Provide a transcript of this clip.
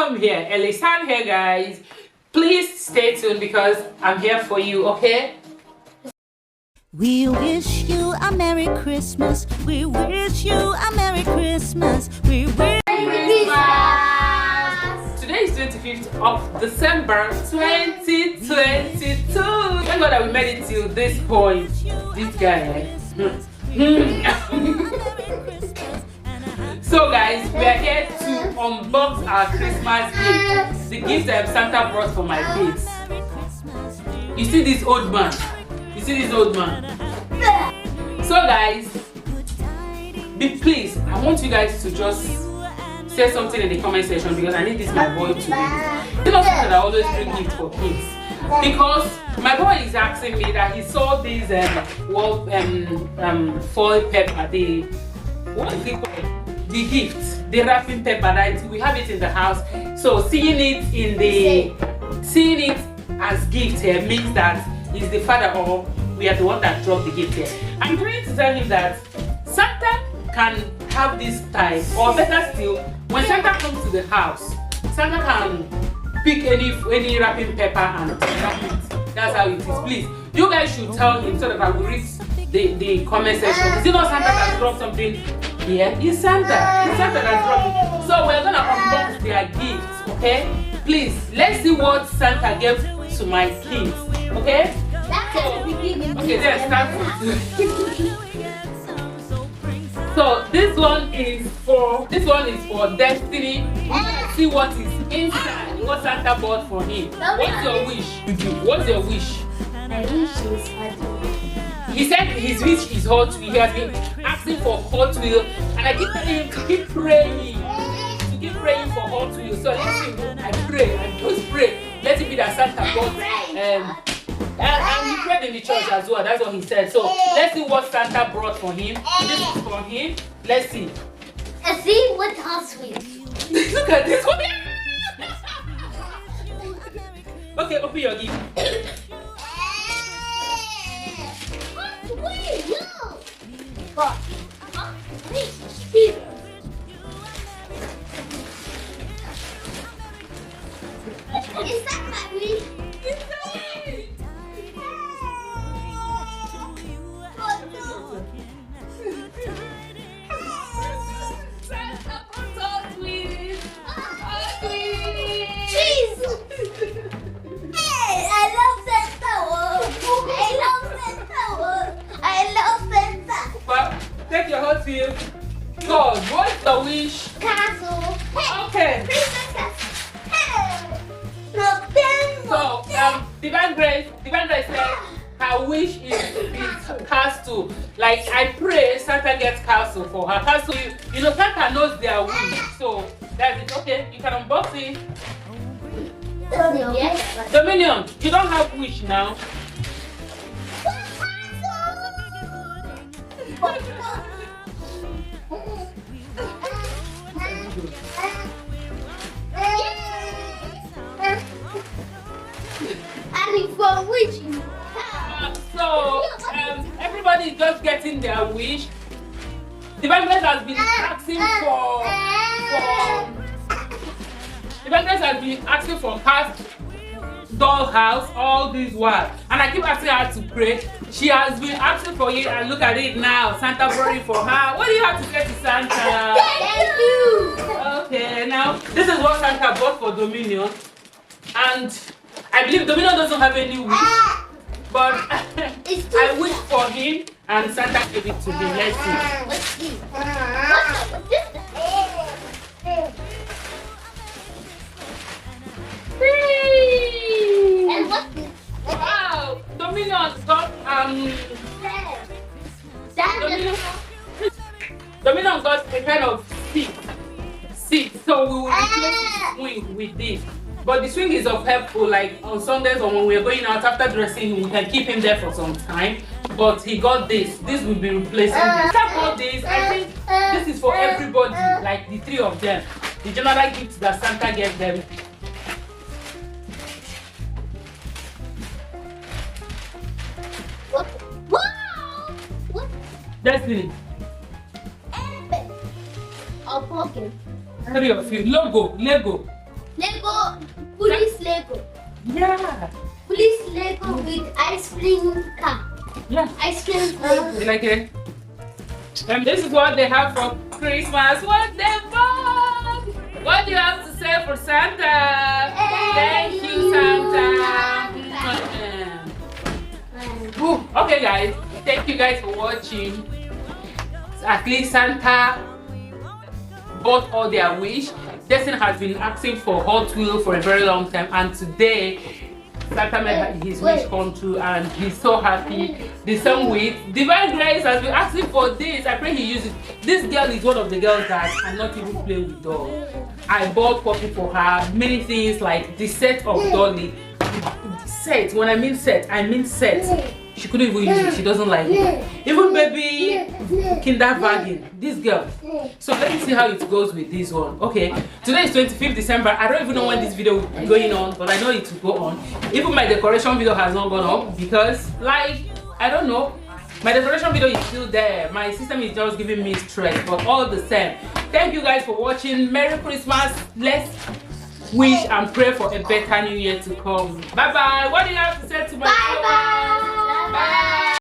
welcome here. Elisan here, guys. Please stay tuned because I'm here for you, okay? We wish you a Merry Christmas. We wish you a Merry Christmas. We wish Christmas. Today is 25th of December 2022. Thank God that we made it till this point. This guy. So guys, we are here to unbox our Christmas gift. The gift that Santa brought for my kids. You see this old man? You see this old man? So guys, be pleased. I want you guys to just say something in the comment section because I need this my boy to read. You know that I always bring gift for kids. Because my boy is asking me that he saw these foil paper, what is it called? The gift, the wrapping paper that we have it in the house. So seeing it as gift here means that he's the father or we are the one that dropped the gift here. I'm trying to tell him that Santa can have this type, or better still, when Santa comes to the house, Santa can pick any wrapping paper and wrap it. That's how it is. Please, you guys should tell him so that I will read the comment section. Is it not Santa that dropped something here? It's Santa. It's Santa that dropped it. So we're gonna unbox their gifts, okay? Please, let's see what Santa gave to my kids, okay? Okay, then start with. So this one is for Destiny. See what is inside. What Santa bought for him. What's your wish? What's your wish? My wish is Hot Wheels. He said his wish is Hot Wheels. He has been asking for Hot Wheels, and I keep telling him to keep praying. To keep praying for Hot Wheels. So let him. I pray. I just pray. Let it be that Santa bought. And he prayed in the church as well. That's what he said. So let's see what Santa brought for him. This is for him. Let's see. Let's see what Hot Wheels. Look at this one. Okay, open your gift. Wait, no. Is that my wish? Take your Hot Wheels. God, what's the wish? Castle. Okay. Princess Castle. No, So, Divine Grace said her wish is castle. Like I pray Santa gets castle for her. Castle, you know, Santa knows their wish. So that's it. Okay, you can unbox it. Yes. Dominion, you don't have wish now. So everybody is just getting their wish. The Divine has been asking for past dollhouse all this while, and I keep asking her to pray. She has been asking for it, and look at it now. Santa brought it for her. What do you have to say to Santa? Thank you. Okay, now this is what Santa bought for Dominion, and I believe Dominion doesn't have any wish, but I wish for him, and Santa gave it to him. Let's see. What's this? And what's this? Wow, Dominion got Dominion got a kind of seat. So we will replace the swing with this. But the swing is of helpful, like on Sundays or when we're going out after dressing him, we can keep him there for some time. But he got this. This will be replacing this. After all this, I think this is for everybody, like the three of them. The general gift that Santa gave them. Wow! What? Destiny. A pumpkin. Three of you. Lego. Lego. Lego. Yeah. Police Lego with ice cream car. Yeah. Ice cream Lego. You like it? And this is what they have for Christmas. What they bought! What do you have to say for Santa? Thank you, Santa. Ooh, okay, guys. Thank you guys for watching. At least Santa bought all their wish. Destiny has been asking for Hot Wheels for a very long time, and today Santa made his wish come true, and he's so happy. The same with Divine Grace has been asking for this. I pray he uses. This girl is one of the girls that cannot even play with dolls. I bought Poppy for her many things like the set of Dolly. Set. When I mean set, I mean set. She couldn't even use it. She doesn't like it. Even baby kindergarten. This girl. So let me see how it goes with this one. Okay. Today is 25th December. I don't even know when this video will be going on, but I know it will go on. Even my decoration video has not gone up because, like, I don't know. My decoration video is still there. My system is just giving me stress, but all the same. Thank you guys for watching. Merry Christmas. Let's wish and pray for a better new year to come. Bye bye. What do you have to say to my Bye bye. Bye.